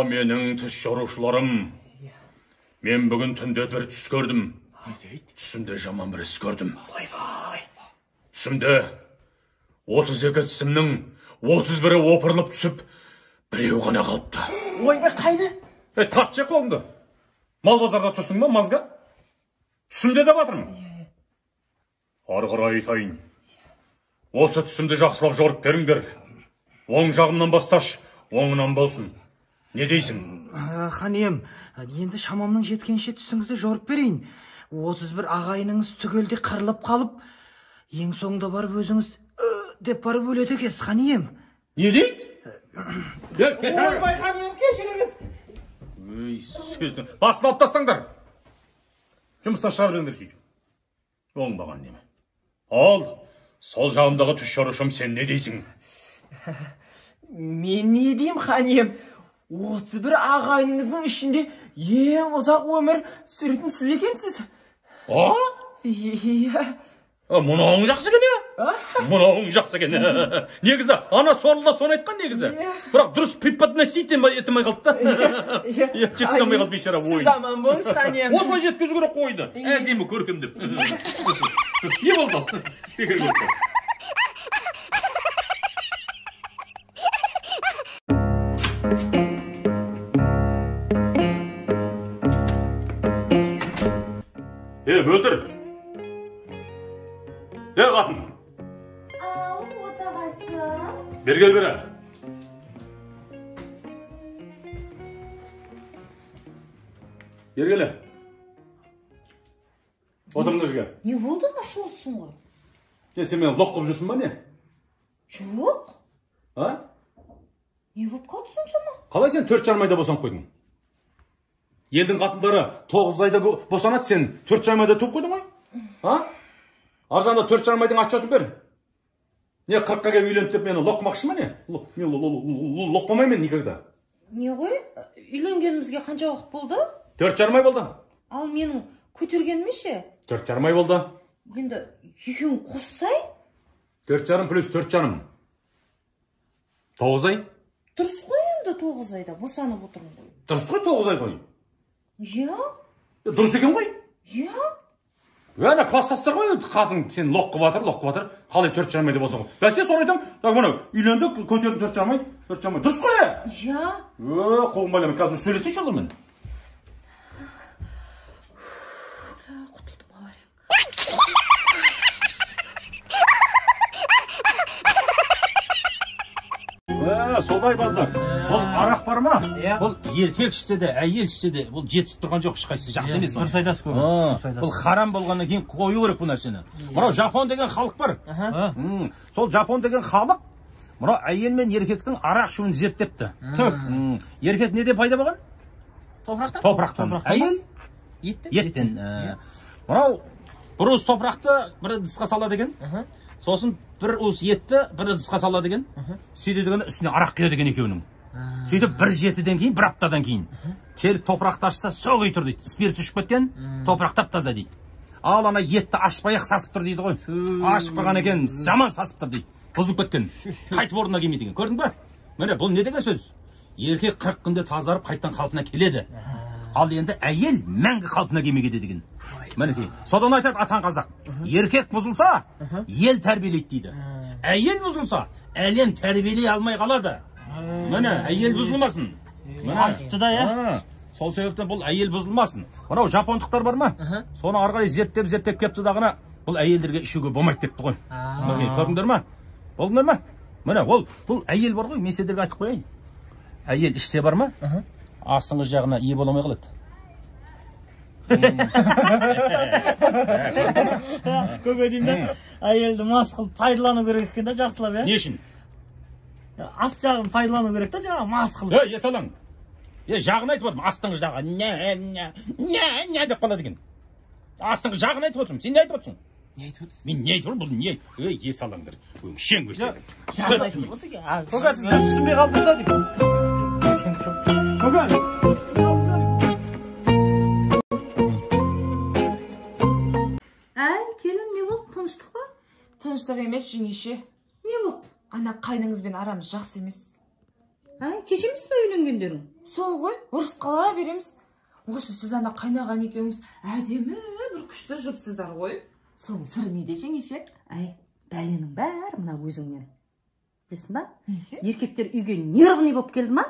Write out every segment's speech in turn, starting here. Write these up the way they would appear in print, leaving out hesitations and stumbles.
менің түс жарушыларым. Мен бүгін түнде бір түс көрдім. Түсімде жаман бір іс көрдім. Түсімде 32 тісімнің 31-і опырылып түсіп, біреу ғана қалыпты. Ойбай, қайны? Тартшы қолыңды. Мал базарда тұрсың ба, мазға? Түсімде де батырмын. Арғыра айтайын. Осы түсімді жақсылап жорып беріңдер. Оң жағымнан басташ, оңынан болсын. Не дейсің? Хан ием, енді шамамның жеткенше түсіңізді жорып берейін. 31 ағайыныңыз түгелде қырылып қалып, ең соңында барып өзіңіз деп барып өледі екенсіз, хан ием. Не дейді? Ойбай, хан ием, кешіріңіз. Басын алып тастаңдар. Жұмыстан шығарып беріңдер сөйтіп. Оңбаған неме. Ал, сол жағымдағы түс жарушым, сен не дейсің? Мен не деймін, хан ием? 31 ағайыныңыздың ішінде ең ұзақ өмір сүретін сіз екенсіз. Иә. Мұнауың жақсы екен, е? Мұнауың жақсы екен. Негізі, ана сорлыда соны айтқан негізі. Бірақ дұрыс преподносить етімей қалды да. Жетсемей қалды бейшара ойын. Сіз аман болыңыз, хан ием. Осылай жеткізу керек қойды. Әдемі көркемдеп. Не болды? Бекер көрді. Бөлтір. Қатын. Ау, отағасы. Бергел бері. Бергелі. Отырыңды жүге. Не болды, ашылсың ғой? Сен мен лоқ қып жүрсің ба не? Жоқ. Не болып қалды соншама? Қалай сен 4,5 айда босанып қойдың? Елдің қатындары 9 айда босанады, сен 4,5 айда туып қойдың ғой? Аржанда 4,5 айдың отчетін бер. Не 40-ға келіп үйленіп деп мені лоққымақшы ма не? Мен лоққымаймын никогда. Не ғой? Үйленгенімізге қанша уақыт болды? 4,5 ай болды. Ал менің көтергеніме ше? 4,5 ай болды. Енді екеуін қоссай? 4,5 плюс 4,5. 9 ай? Дұрыс қой енді 9 айда босанып отырмын ғой. Дұрыс қой 9 ай ғой. Иә? Дұрыс екен ғой? Иә? Ана класстастар ғой, қатын сен лоқ қып батыр, қалай 4,5 айда болсаң ғой. Бәсе соны айтам, мына үйленді, көтерді 4,5 ай. Дұрыс қой? Иә. Қолым байлама, қазір сөйлесейші олармен. Солай балдар. Бұл арақ бар ма? Бұл еркек ішсе де, әйел ішсе де, бұл жетісіп тұрған жоқ, ешқайсысы жақсы емес. Дұрыс айтасыз көбі. Бұл харам болғаннан кейін қою керек бұл нәрсені. Мынау Жапон деген халық бар. Сол Жапон деген халық мынау әйел мен еркектің арақ ішуін зерттепті. Еркек неде пайда болған? Топырақтан. Әйел? Еттен. Мынау бір уыс топырақты бір ыдысқа салады екен. Сосын бір уыс етті бір ыдысқа салады екен. Сөйте дегенде үстіне арақ құяды екен екеуінің. Сөйтіп бір жетіден кейін, бір аптадан кейін келіп топырақты ашса солай тұр дейді. Спирт ішіп кеткен, топырақ тап-таза дейді. Ал ана етті ашпай-ақ сасып тұр дейді ғой. Ашып қалған екен, жаман сасып тұр дейді. Бұзылып кеткен. Қайтып орнына келмейді екен. Көрдің ба? Міне бұл не деген сөз? Еркек 40 күнде тазарып қайттан қалпына келеді. Ал енді әйел мәңгі қалпына келмейді деген. Мінекей, содан айтады атан қазақ. Еркек бұзылса, ел тәрбиелейді дейді. Әйел бұзылса, әлем тәрбиелей алмай қалады. Міне, әйел бұзылмасын. Айтыпты да, иә? Сол себептен бұл әйел бұзылмасын. Мынау жапондықтар бар ма? Соны арғай зерттеп кепті дағына, бұл әйелдерге ішуге болмайды депті ғой. Көрдіңдер ма? Болдыңдар ма? Міне, бұл әйел бар ғой, мен сендерге айтып қояйын. Әйел ішсе бар ма? Астыңғы жағына ие боламай қалады. Көке деймін да, әйелді мас қылып пайдалану керек екен да, жақсылап, иә? Не үшін? Ас жағын пайдалану керек та, жаңа мас қылып. Есалаң. Жағын айтып отырмын, астыңғы жағы. Не деп қалады екен. Астыңғы жағын айтып отырмын. Сен не айтып отырсың? Не айтып отырсың? Мен не айтып отырмын? Бұл не? Есалаңдар. Өңшең көрсе. Жағын айтып отырсың екен. Көке, сіз түсінбей қалдыңыз да деймін. Көке, Тыныштық емес, жеңеше. Не болды? Ана қайныңызбен арамыз жақсы емес. Кеш емес пе үйленгендерің? Сол ғой, ұрысып қала береміз. Осы сіз ана қайнағам екеуміз әдемі бір күшті жұпсыздар ғой. Соның сыры неде жеңеше? Бәленің бәрі мына өзіңнен. Білесің ба? Еркектер үйге нервный болып келді ма?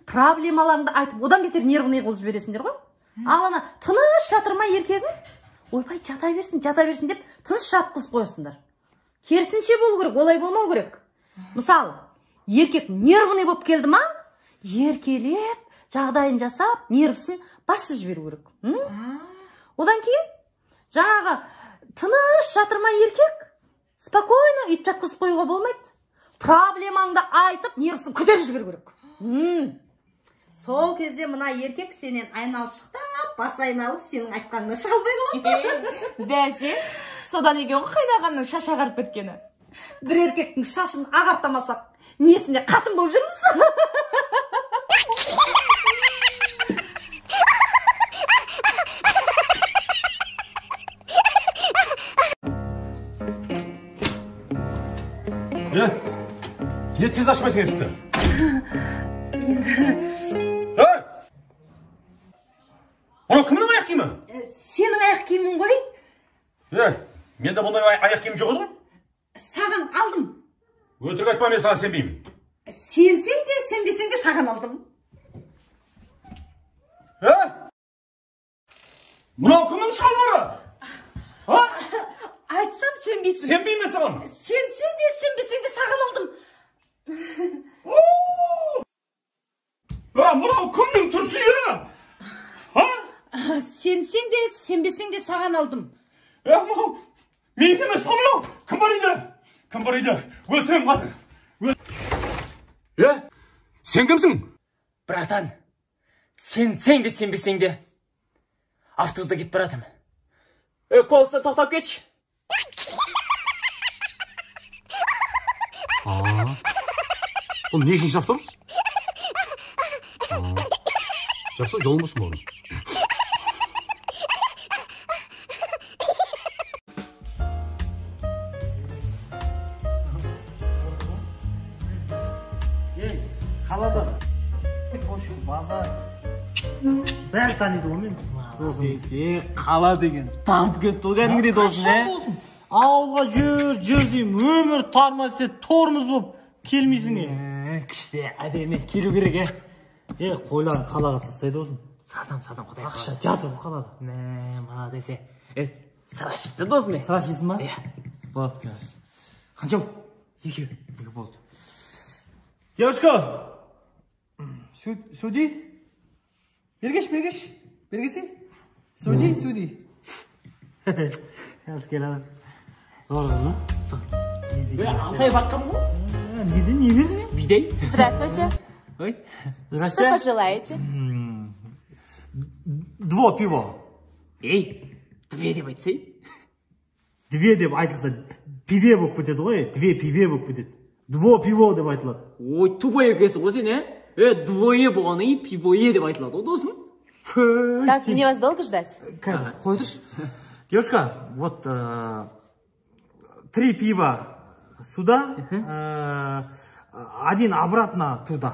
Проблемаларыңды айтып, одан бетер нервный қылып жібересіңдер ғой. Ал ана тыныш жатыр ма еркегің? Ойбай, жата берсін деп тыныш жатқызып қойсыңдар. Керісінше болу керек, олай болмау керек. Мысалы, еркек нервный болып келді ма? Еркелеп, жағдайын жасап, нервісін басып жіберу керек. Одан кейін жаңағы тыныш жатыр ма еркек? Спокойно үйіп жатқызып қоюға болмайды. Проблемаңды айтып, нервісін көтеріп жіберу керек. Сол кезде мына еркек сенен айналшықтап, бас айналып, сенің айтқаныңа шыға алмай қалады. Бәсе, содан екен ғой қайнағамның шаш ағарып біткені. Бір еркектің шашын ағартамасақ, несінде қатын болып жүрміз? Не тез ашпайсың есікті? Оны кімнің аяқ киімі? Сенің аяқ киімің ғой? Менде бұндай аяқ киім жоқ еді ғой? Саған алдым. Өтірік айтпа, мен саған сенбеймін. Сенсең де, сенбесең де саған алдым. Мынау кімнің шалбары? Айтсам сенбейсің. Сенбеймін саған. Сенсең де, сенбесең де саған алдым. Мынау кімнің түрсүйі? Сенсең де, сенбесең де саған алдым. Менікі емес, мынау кім бар үйде? Кім бар үйде? Өлтірем қазір. Сен кімсің? Братан, сенсең де сенбесең де автобуста кетіп баратым. Қолыңыздан тоқтап кетші. Бұл не үшін автобус? Жақсы, жолың болсын болыңыз. Қалада қошу базар бәрі таниды ғой мен досым. Қала деген дамып кетті ғой кәдімгідей досым. Ауылға жүр деймін, өмір тармас ет, тормыз болып келмейсің. Күште әдемі келу керек. Қойларын қалаға салсай досым. Сатам құдай. Ақша жатыр ғой қалада. Мана десе, сыра ішіпті досым. Сыра ішесің ба? Болады қазір. Қанша? Екі болды. Девушка, суди. Бергеші. Суди. Кел алып. Зор ма? Алтай баққам ғой? Не бердің? Бидей. Здравствуйте. Ой. Здрасте. Что пожелаете? 2 пива. Две деп айтсай. 2 деп айтылса, пиве болып кетеді ғой, 2 пиве болып кетеді. 2 пиво деп айтылады. Ой, тубой екенсің ғой сен, двое болғаны пивое деп айтылады ғой досым. Так, мне вас долго ждать? Қой тұршы. Девушка, вот 3 пива сюда, 1 обратно туда.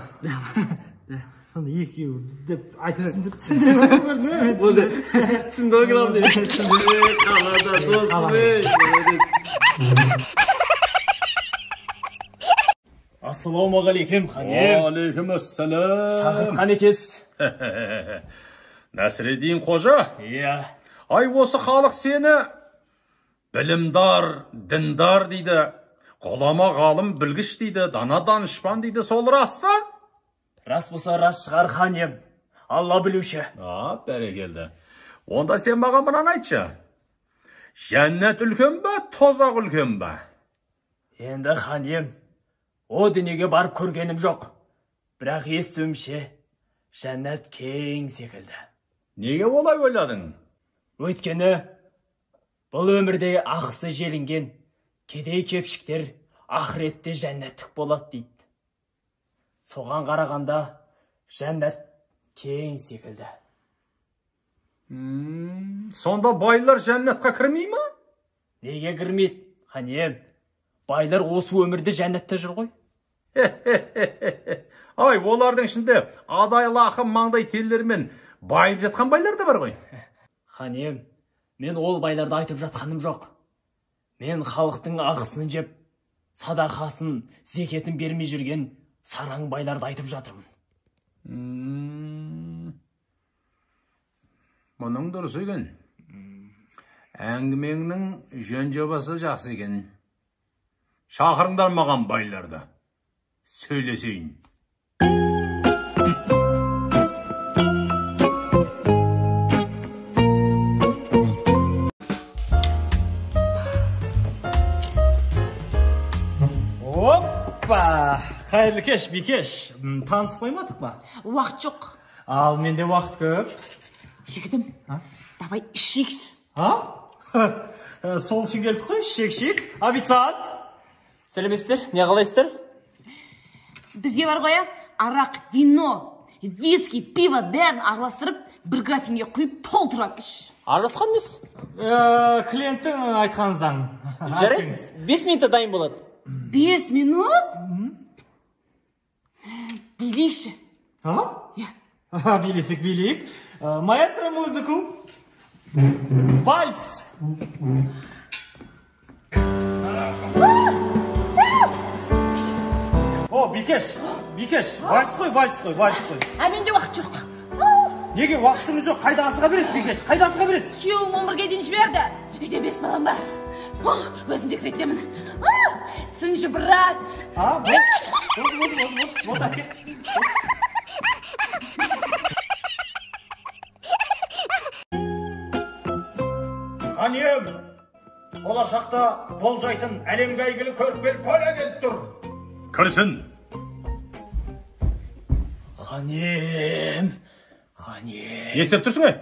Сонда 2 деп айтып түсіндіріп Болды, түсіндіріп қалам деп. Қалада досым. Ассалаумағалейкум, қанем. Алейкум ассалам. Шақыртқан екенсіз. Насреддин қожа? Ай, осы халық сені білімдар, діндар дейді, ғұлама ғалым білгіш дейді, дана данышпан дейді, сол рас па? Рас болса рас шығар қанем. Алла білуші. Бәрекелді. Онда сен маған мынаны айтшы. Жәннат үлкен бе, тозақ үлкен бе? Енді қанем, о дүниеге барып көргенім жоқ. Бірақ естуімше, жәннат кең секілді. Неге олай ойладың? Өйткені, бұл өмірде ақысы желінген кедей кепшіктер ақыретте жәннаттық болады дейді. Соған қарағанда жәннат кең секілді. Сонда байлар жәннатқа кірмей ма? Неге кірмейді, қанем? Байлар осы өмірде жәннатта жүр ғой. Ай, олардың ішінде адайлы ақын маңдай теллермен байып жатқан байлар да бар ғой. Хан ием, мен ол байларды айтып жатқаным жоқ. Мен халықтың ақысын жеп, садақасын, зекетін бермей жүрген сараң байларды айтып жатырмын. Мұның дұрыс екен. Әңгімеңнің жөн жобасы жақсы екен. Шақырыңдар маған байларды. Сөйлесейін. Оппа! Қайырлы кеш, Бикеш. Танысып қоймадық па? Уақыт жоқ. Ал менде уақыт көп. Жігітім, давай ішейікші. Сол үшін келдік қой, ішейік. Официант! Сәлеметсіздер, не қалайсыздар? Бізге бар ғой, арақ, вино, виски, пиво бәрін араластырып, бір графинге құйып толтырып іш. Араласқан дес? Клиенттің айтқан заң. Жарайды, 5 минутта дайын болады. 5 минут? Билейші. Билесек билейік. Маэстро музыку. Вальс. О, Бикеш, вальс қой. А менде уақыт жоқ. Неге уақытыңыз жоқ? Қайда асыға бересіз, Бикеш? Қайда асыға бересіз? Күйеуім өмірге дейін жіберді. Үйде 5 балам бар. Өзім декреттемін. Түсінші, брат. Вот әке. Хан ием, болашақта болжайтын әлемге әйгілі көріпкел Коля келіп тұр. Кірсін. Хан ием. Не істеп тұрсың ай?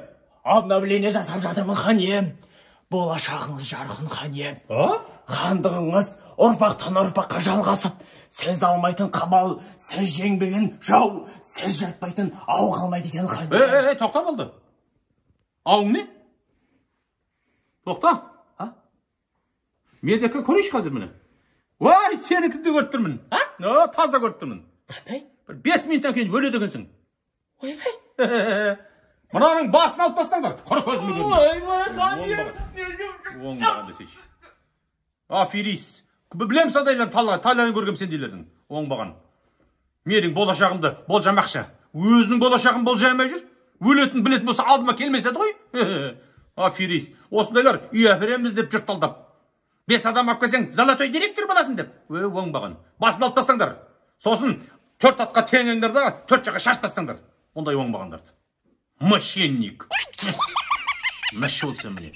Обновление жасап жатырмын, хан ием. Болашағыңыз жарқын, хан ием. Хандығыңыз ұрпақтан ұрпаққа жалғасып, сіз алмайтын қамал, сіз жеңбеген жау, сіз жыртпайтын ау қалмайды екен, хан ием. Тоқта болды. Ауың не? Тоқта. Медека көрейші қазір мені. Вай, сенікі де көріп тұрмын. Таза көріп тұрмын. 5 минуттан кейін өледі екенсің. Ойбай. Мынаның басын алып тастаңдар. Құр көзіме көрдім. Ойбай, хан ием. Оңбаған десейші. Аферист. Білем садайлар талайын көргем сендейлердің. Оңбаған. Менің болашағымды болжамақшы. Өзінің болашағын болжамай жүр. Өлетін білетін болса алдыма келмеседі ғой. Аферист. Осындайлар үй әпереміз деп жұртталдап. 5 адам алып келсең, золотой директор боласың деп. Оңбаған. Басын алып тастаңдар. Сосын 4 атқа теңеңдер да 4 жаққа шаш тастаңдар. Ондай оңбағандарды. Мошенник. Нашелся мне.